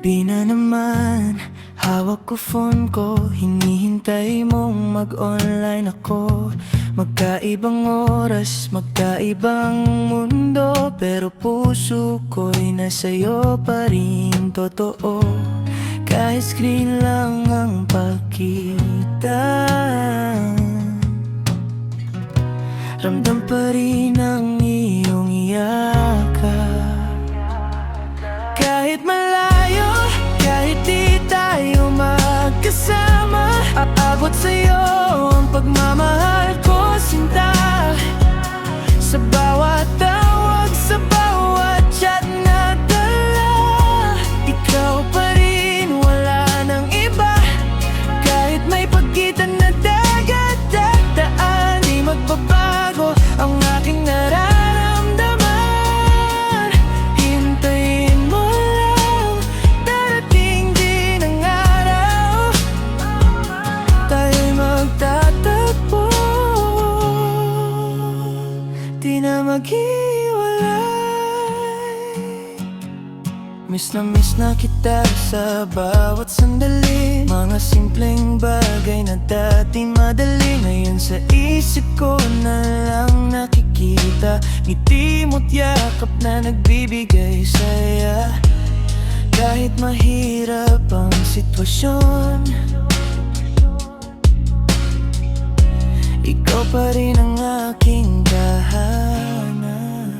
Gabi na naman, hawak ko phone ko, hinihintay mong mag-online ako. Magkaibang oras, magkaibang mundo, pero puso ko'y nasa'yo pa rin, totoo. Kahit screen lang ang pakita, ramdam pa rin ang iyong yakap. Kahit malayo, kahit di tayo magkasama, aabot sa'yo ang pagmamahal ko, sinta. Sa bawat tawag, sa bawat chat na dala, ikaw pa rin, wala nang iba. Kahit may pagitan na dagat at daan, di magbabago ang aking nararamdaman. Hintayin mo lang, darating din ang araw, tayo'y magtatagpo, di na maghiwalay. Miss na kita sa bawat sandali, mga simpleng bagay na dati madali, ngayon sa isip ko na lang nakikita. Ngiti mo't yakap na nagbibigay saya. Kahit mahirap ang sitwasyon, ikaw pa rin ang aking tahanan.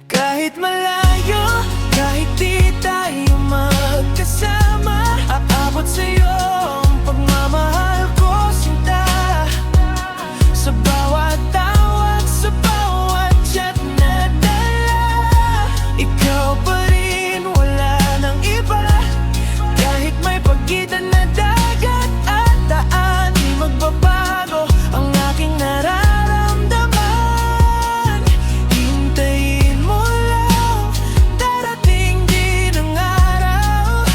Kahit malayo, kahit di tayo magkasama, aabot sa'yo ang pagmamahal ko, sinta. Sa bawat tawag, sa bawat chat na dala, ikaw pa rin, wala nang iba. Kahit may pagitan na dagat at daan, di magbabago ang aking nararamdaman. Hintayin mo lang, darating din ang araw,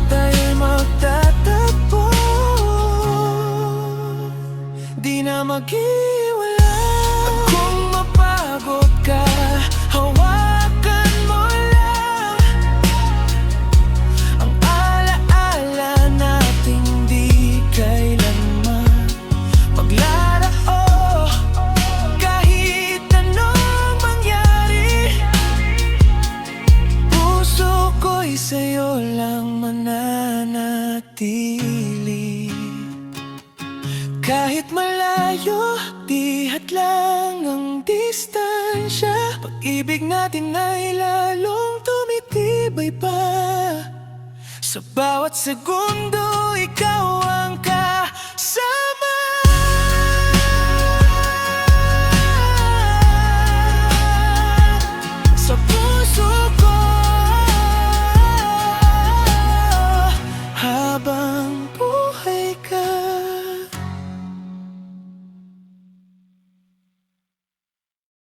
tayo'y magtatagpo, di na maghiwalay. Kung mapagod ka, hawakan mo lang ang alaala nating di kailanman maglalao. Kahit anong mangyari, puso ko'y sa'yo lang mananatili. Kahit malayo, di hadlang ang distansya, pag-ibig natin ay lalong tumitibay pa. Sa bawat segundo, ikaw ang